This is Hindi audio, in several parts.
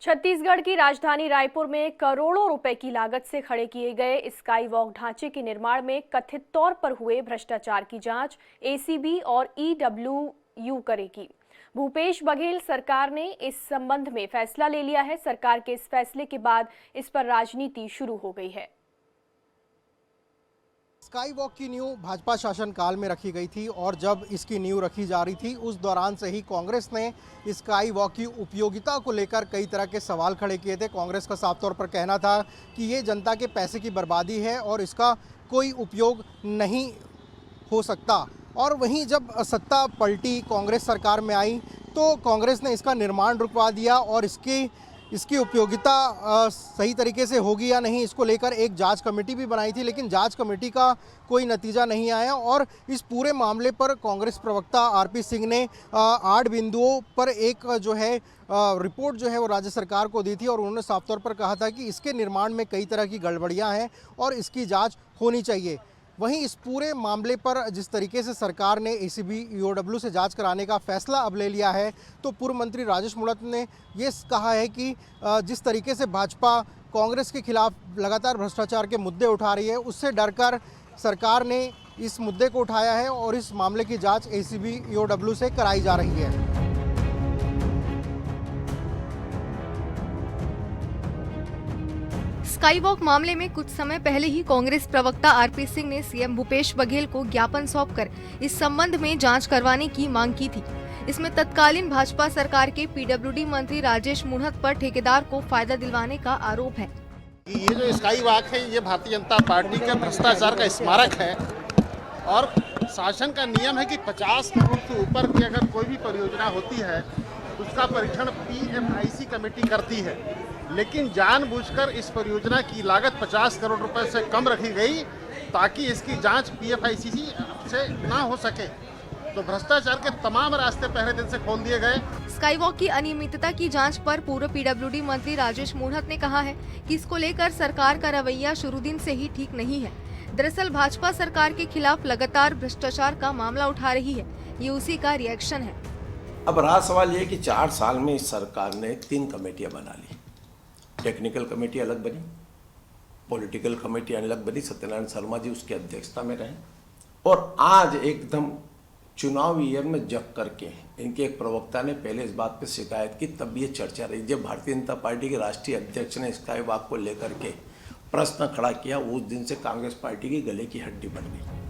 छत्तीसगढ़ की राजधानी रायपुर में करोड़ों रुपए की लागत से खड़े किए गए स्काई वॉक ढांचे के निर्माण में कथित तौर पर हुए भ्रष्टाचार की जांच एसीबी और ईडब्ल्यूयू करेगी। भूपेश बघेल सरकार ने इस संबंध में फैसला ले लिया है। सरकार के इस फैसले के बाद इस पर राजनीति शुरू हो गई है। स्काई वॉक की नींव भाजपा शासनकाल में रखी गई थी और जब इसकी नींव रखी जा रही थी उस दौरान से ही कांग्रेस ने स्काई वॉक की उपयोगिता को लेकर कई तरह के सवाल खड़े किए थे। कांग्रेस का साफ तौर पर कहना था कि ये जनता के पैसे की बर्बादी है और इसका कोई उपयोग नहीं हो सकता। और वहीं जब सत्ता पलटी, कांग्रेस सरकार में आई तो कांग्रेस ने इसका निर्माण रुकवा दिया और इसकी उपयोगिता सही तरीके से होगी या नहीं, इसको लेकर एक जांच कमेटी भी बनाई थी, लेकिन जांच कमेटी का कोई नतीजा नहीं आया। और इस पूरे मामले पर कांग्रेस प्रवक्ता आरपी सिंह ने 8 बिंदुओं पर एक जो है रिपोर्ट जो है वो राज्य सरकार को दी थी और उन्होंने साफ तौर पर कहा था कि इसके निर्माण में कई तरह की गड़बड़ियां हैं और इसकी जाँच होनी चाहिए। वहीं इस पूरे मामले पर जिस तरीके से सरकार ने एसीबी ईओडब्ल्यू से जांच कराने का फैसला अब ले लिया है, तो पूर्व मंत्री राजेश मूणत ने ये कहा है कि जिस तरीके से भाजपा कांग्रेस के खिलाफ लगातार भ्रष्टाचार के मुद्दे उठा रही है, उससे डरकर सरकार ने इस मुद्दे को उठाया है और इस मामले की जांच एसीबी ईओडब्ल्यू से कराई जा रही है। स्काई वॉक मामले में कुछ समय पहले ही कांग्रेस प्रवक्ता आरपी सिंह ने सीएम भूपेश बघेल को ज्ञापन सौंपकर इस संबंध में जांच करवाने की मांग की थी। इसमें तत्कालीन भाजपा सरकार के पीडब्ल्यूडी मंत्री राजेश मूणत पर ठेकेदार को फायदा दिलवाने का आरोप है। ये जो स्काई वॉक है ये भारतीय जनता पार्टी के भ्रष्टाचार का स्मारक है और शासन का नियम है कि 50 करोड़ से ऊपर की अगर कोई भी परियोजना होती है तो उसका परीक्षण पीएफआईसी कमेटी करती है, लेकिन जानबूझकर इस परियोजना की लागत 50 करोड़ रुपए से कम रखी गई ताकि इसकी जांच पीएफआईसी से ना हो सके। तो भ्रष्टाचार के तमाम रास्ते पहले दिन से खोल दिए गए। स्काई वॉक की अनियमितता की जांच पर पूर्व पीडब्ल्यूडी मंत्री राजेश मूणत ने कहा है कि इसको लेकर सरकार का रवैया शुरू दिन से ही ठीक नहीं है। दरअसल भाजपा सरकार के खिलाफ लगातार भ्रष्टाचार का मामला उठा रही है, ये उसी का रिएक्शन है। अब रहा सवाल ये कि 4 साल में इस सरकार ने 3 कमेटियां बना ली। टेक्निकल कमेटी अलग बनी, पॉलिटिकल कमेटी अलग बनी, सत्यनारायण शर्मा जी उसकी अध्यक्षता में रहे और आज एकदम चुनाव ईयर में जग करके इनके एक प्रवक्ता ने पहले इस बात पे शिकायत की, तब ये चर्चा रही। जब भारतीय जनता पार्टी के राष्ट्रीय अध्यक्ष ने स्काई वॉक को लेकर के प्रश्न खड़ा किया, उस दिन से कांग्रेस पार्टी की गले की हड्डी बन गई।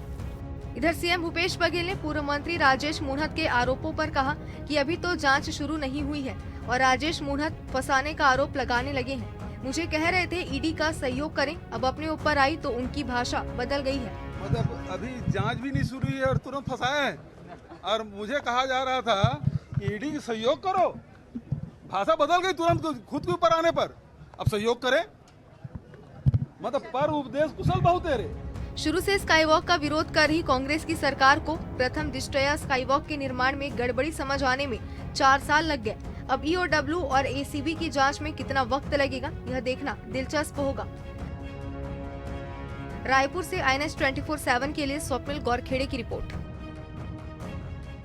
इधर सीएम भूपेश बघेल ने पूर्व मंत्री राजेश मूणत के आरोपों पर कहा कि अभी तो जांच शुरू नहीं हुई है और राजेश मूणत फंसाने का आरोप लगाने लगे हैं। मुझे कह रहे थे ईडी का सहयोग करें, अब अपने ऊपर आई तो उनकी भाषा बदल गई है। मतलब अभी जांच भी नहीं शुरू हुई है और तुरंत फंसाए हैं और मुझे कहा जा रहा था कि ईडी सहयोग करो, भाषा बदल गई तुरंत खुद के ऊपर आने पर। अब सहयोग करें मतलब पर उपदेश कुशल बहुत है रे। शुरू से स्काई वॉक का विरोध कर रही कांग्रेस की सरकार को प्रथम दृष्टया स्काई वॉक के निर्माण में गड़बड़ी समझ आने में 4 साल लग गए। अब ईओडब्ल्यू और एसीबी की जांच में कितना वक्त लगेगा, यह देखना दिलचस्प होगा। रायपुर से INS 24/7 के लिए स्वप्निल गौरखेड़े की रिपोर्ट।